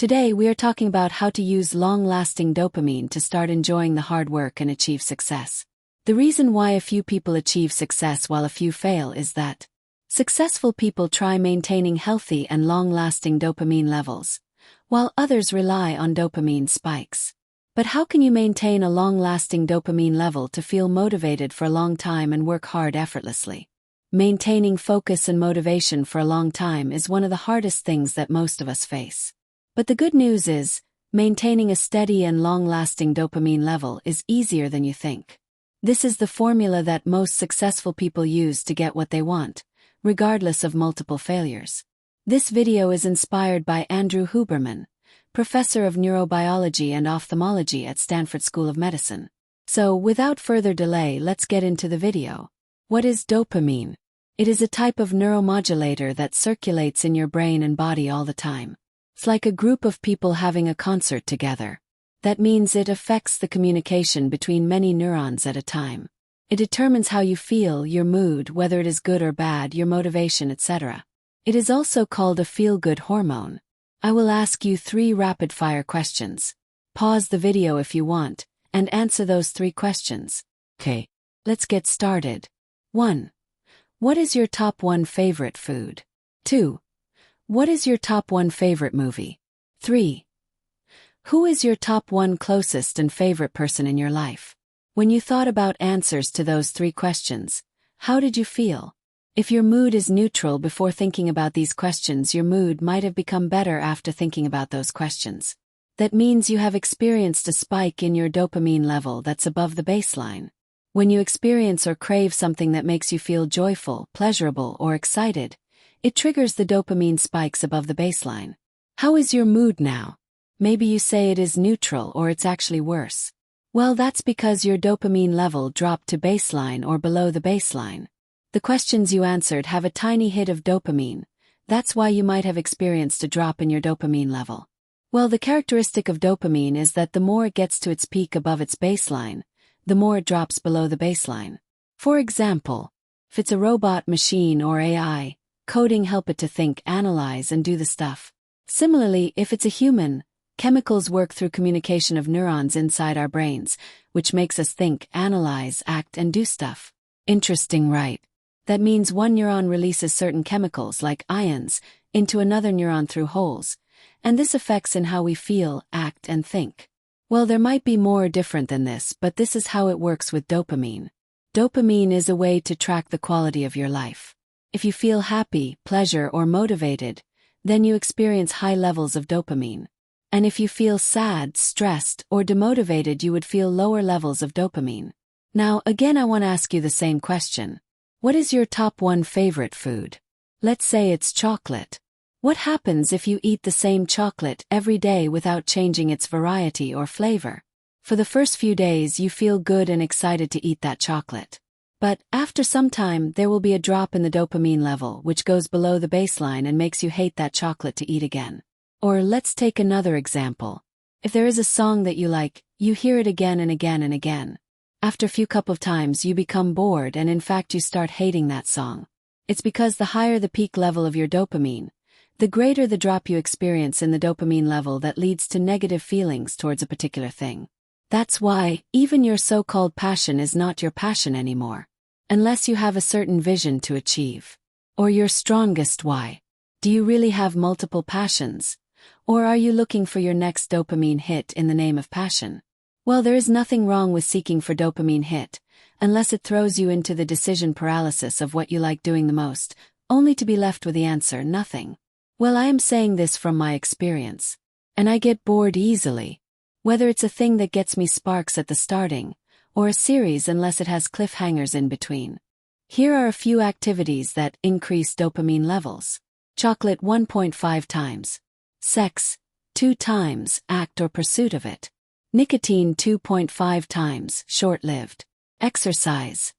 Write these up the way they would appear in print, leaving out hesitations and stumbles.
Today we are talking about how to use long-lasting dopamine to start enjoying the hard work and achieve success. The reason why a few people achieve success while a few fail is that successful people try maintaining healthy and long-lasting dopamine levels, while others rely on dopamine spikes. But how can you maintain a long-lasting dopamine level to feel motivated for a long time and work hard effortlessly? Maintaining focus and motivation for a long time is one of the hardest things that most of us face. But the good news is, maintaining a steady and long-lasting dopamine level is easier than you think. This is the formula that most successful people use to get what they want, regardless of multiple failures. This video is inspired by Andrew Huberman, professor of neurobiology and ophthalmology at Stanford School of Medicine. So, without further delay, let's get into the video. What is dopamine? It is a type of neuromodulator that circulates in your brain and body all the time. It's like a group of people having a concert together. That means it affects the communication between many neurons at a time. It determines how you feel, your mood, whether it is good or bad, your motivation, etc. It is also called a feel-good hormone. I will ask you 3 rapid-fire questions. Pause the video if you want, and answer those 3 questions. Okay, let's get started. 1. What is your top 1 favorite food? 2. What is your top 1 favorite movie? 3. Who is your top 1 closest and favorite person in your life? When you thought about answers to those 3 questions, how did you feel? If your mood is neutral before thinking about these questions, your mood might have become better after thinking about those questions. That means you have experienced a spike in your dopamine level that's above the baseline. When you experience or crave something that makes you feel joyful, pleasurable, or excited, it triggers the dopamine spikes above the baseline. How is your mood now? Maybe you say it is neutral or it's actually worse. Well, that's because your dopamine level dropped to baseline or below the baseline. The questions you answered have a tiny hit of dopamine. That's why you might have experienced a drop in your dopamine level. Well, the characteristic of dopamine is that the more it gets to its peak above its baseline, the more it drops below the baseline. For example, if it's a robot, machine, or AI, coding help it to think, analyze, and do the stuff. Similarly, if it's a human, chemicals work through communication of neurons inside our brains, which makes us think, analyze, act, and do stuff. Interesting, right? That means one neuron releases certain chemicals, like ions, into another neuron through holes, and this affects in how we feel, act, and think. Well, there might be more different than this, but this is how it works with dopamine. Dopamine is a way to track the quality of your life. If you feel happy, pleasure, or motivated, then you experience high levels of dopamine. And if you feel sad, stressed, or demotivated, you would feel lower levels of dopamine. Now, again, I want to ask you the same question. What is your top 1 favorite food? Let's say it's chocolate. What happens if you eat the same chocolate every day without changing its variety or flavor? For the first few days, you feel good and excited to eat that chocolate. But after some time, there will be a drop in the dopamine level, which goes below the baseline and makes you hate that chocolate to eat again. Or let's take another example. If there is a song that you like, you hear it again and again and again. After a few couple of times, you become bored and in fact you start hating that song. It's because the higher the peak level of your dopamine, the greater the drop you experience in the dopamine level that leads to negative feelings towards a particular thing. That's why, even your so-called passion is not your passion anymore. Unless you have a certain vision to achieve. Or your strongest why. Do you really have multiple passions? Or are you looking for your next dopamine hit in the name of passion? Well, there is nothing wrong with seeking for dopamine hit, unless it throws you into the decision paralysis of what you like doing the most, only to be left with the answer, nothing. Well, I am saying this from my experience. And I get bored easily. Whether it's a thing that gets me sparks at the starting, or a series unless it has cliffhangers in between. Here are a few activities that increase dopamine levels. Chocolate 1.5 times. Sex 2 times, act or pursuit of it. Nicotine 2.5 times, short-lived. Exercise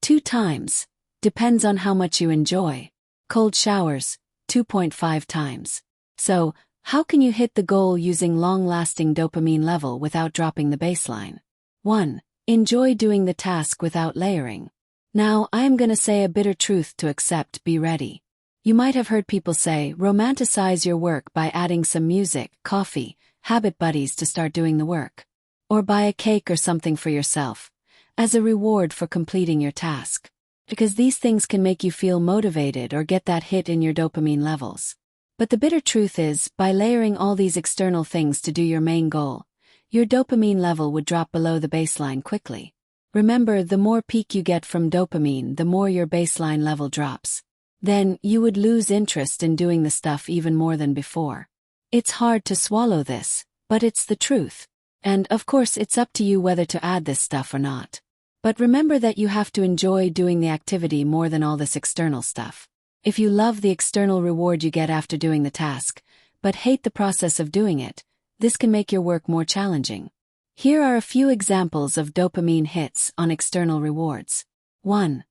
2 times, depends on how much you enjoy. Cold showers 2.5 times. So, how can you hit the goal using long-lasting dopamine level without dropping the baseline? 1. Enjoy doing the task without layering. Now, I am going to say a bitter truth to accept, be ready. You might have heard people say, romanticize your work by adding some music, coffee, habit buddies to start doing the work. Or buy a cake or something for yourself, as a reward for completing your task. Because these things can make you feel motivated or get that hit in your dopamine levels. But the bitter truth is, by layering all these external things to do your main goal, your dopamine level would drop below the baseline quickly. Remember, the more peak you get from dopamine, the more your baseline level drops. Then, you would lose interest in doing the stuff even more than before. It's hard to swallow this, but it's the truth. And, of course, it's up to you whether to add this stuff or not. But remember that you have to enjoy doing the activity more than all this external stuff. If you love the external reward you get after doing the task, but hate the process of doing it, this can make your work more challenging. Here are a few examples of dopamine hits on external rewards. 1.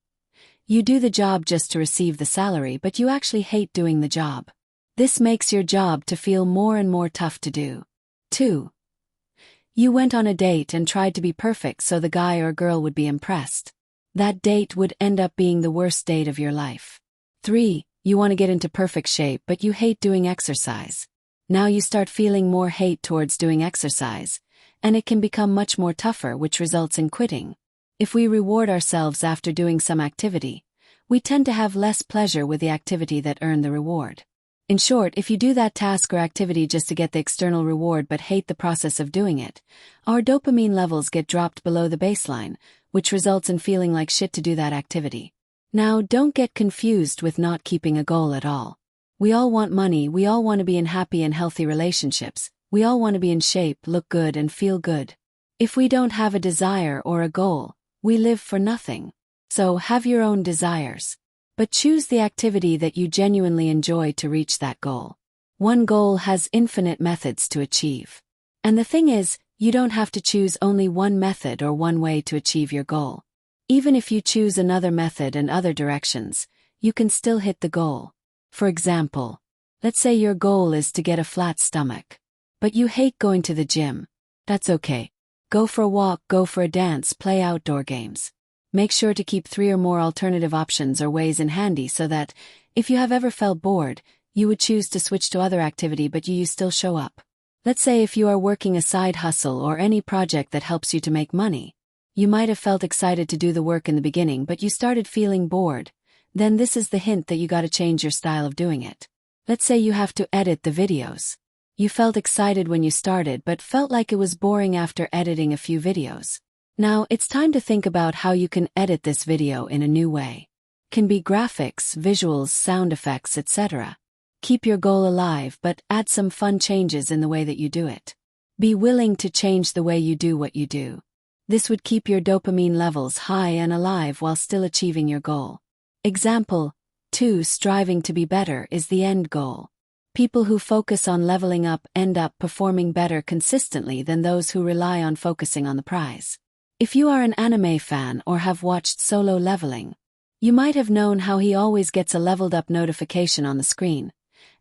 You do the job just to receive the salary, but you actually hate doing the job. This makes your job to feel more and more tough to do. 2. You went on a date and tried to be perfect so the guy or girl would be impressed. That date would end up being the worst date of your life. 3. You want to get into perfect shape, but you hate doing exercise. Now you start feeling more hate towards doing exercise, and it can become much more tougher, which results in quitting. If we reward ourselves after doing some activity, we tend to have less pleasure with the activity that earned the reward. In short, if you do that task or activity just to get the external reward but hate the process of doing it, our dopamine levels get dropped below the baseline, which results in feeling like shit to do that activity. Now, don't get confused with not keeping a goal at all. We all want money, we all want to be in happy and healthy relationships, we all want to be in shape, look good and feel good. If we don't have a desire or a goal, we live for nothing. So have your own desires. But choose the activity that you genuinely enjoy to reach that goal. One goal has infinite methods to achieve. And the thing is, you don't have to choose only one method or one way to achieve your goal. Even if you choose another method and other directions, you can still hit the goal. For example, let's say your goal is to get a flat stomach. But you hate going to the gym. That's okay. Go for a walk, go for a dance, play outdoor games. Make sure to keep 3 or more alternative options or ways in handy so that, if you have ever felt bored, you would choose to switch to other activity but you still show up. Let's say if you are working a side hustle or any project that helps you to make money. You might have felt excited to do the work in the beginning but you started feeling bored. Then this is the hint that you gotta change your style of doing it. Let's say you have to edit the videos. You felt excited when you started but felt like it was boring after editing a few videos. Now, it's time to think about how you can edit this video in a new way. Can be graphics, visuals, sound effects, etc. Keep your goal alive but add some fun changes in the way that you do it. Be willing to change the way you do what you do. This would keep your dopamine levels high and alive while still achieving your goal. Example 2. Striving to be better is the end goal. People who focus on leveling up end up performing better consistently than those who rely on focusing on the prize. If you are an anime fan or have watched Solo Leveling, you might have known how he always gets a leveled up notification on the screen,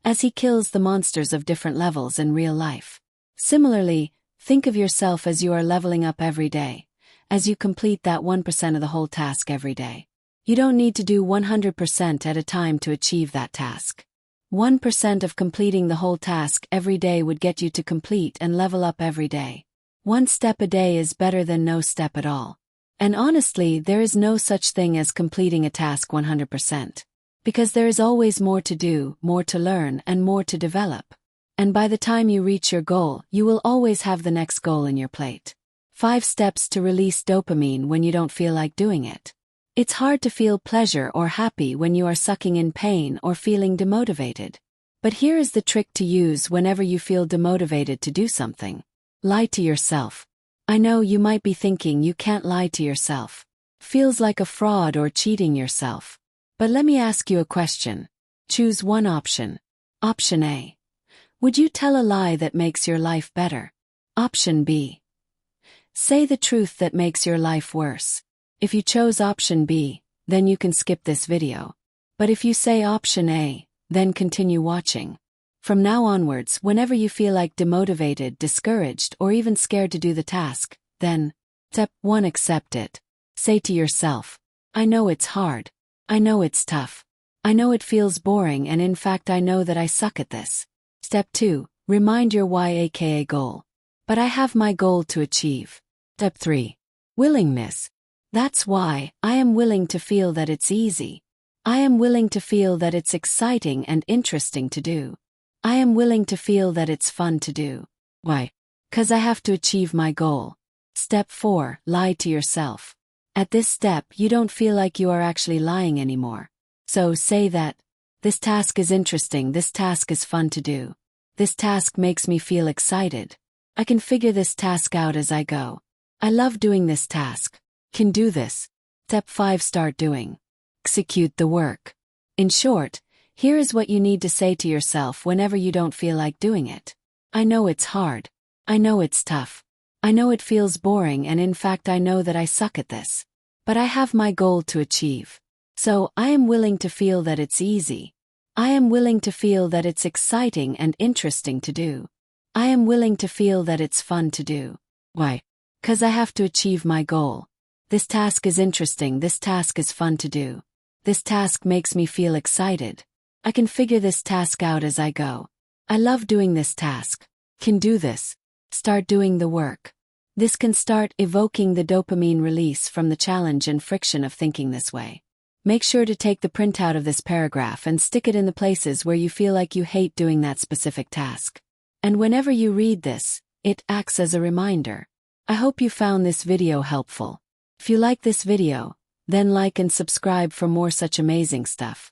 as he kills the monsters of different levels in real life. Similarly, think of yourself as you are leveling up every day, as you complete that 1% of the whole task every day. You don't need to do 100% at a time to achieve that task. 1% of completing the whole task every day would get you to complete and level up every day. 1 step a day is better than no step at all. And honestly, there is no such thing as completing a task 100%. Because there is always more to do, more to learn, and more to develop. And by the time you reach your goal, you will always have the next goal in your plate. 5 steps to release dopamine when you don't feel like doing it. It's hard to feel pleasure or happy when you are sucking in pain or feeling demotivated. But here is the trick to use whenever you feel demotivated to do something. Lie to yourself. I know you might be thinking you can't lie to yourself. Feels like a fraud or cheating yourself. But let me ask you a question. Choose one option. Option A. Would you tell a lie that makes your life better? Option B. Say the truth that makes your life worse. If you chose option B, then you can skip this video. But if you say option A, then continue watching. From now onwards, whenever you feel like demotivated, discouraged, or even scared to do the task, then, step 1, accept it. Say to yourself, I know it's hard. I know it's tough. I know it feels boring and in fact I know that I suck at this. Step 2. Remind your why aka goal. But I have my goal to achieve. Step 3. Willingness. That's why I am willing to feel that it's easy. I am willing to feel that it's exciting and interesting to do. I am willing to feel that it's fun to do. Why? 'Cause I have to achieve my goal. Step 4. Lie to yourself. At this step, you don't feel like you are actually lying anymore. So say that, this task is interesting, this task is fun to do. This task makes me feel excited. I can figure this task out as I go. I love doing this task. Can do this. Step 5. Start doing. Execute the work. In short, here is what you need to say to yourself whenever you don't feel like doing it. I know it's hard. I know it's tough. I know it feels boring and in fact I know that I suck at this. But I have my goal to achieve. So I am willing to feel that it's easy. I am willing to feel that it's exciting and interesting to do. I am willing to feel that it's fun to do. Why? 'Cause I have to achieve my goal. This task is interesting, this task is fun to do. This task makes me feel excited. I can figure this task out as I go. I love doing this task. Can do this. Start doing the work. This can start evoking the dopamine release from the challenge and friction of thinking this way. Make sure to take the printout of this paragraph and stick it in the places where you feel like you hate doing that specific task. And whenever you read this, it acts as a reminder. I hope you found this video helpful. If you like this video, then like and subscribe for more such amazing stuff.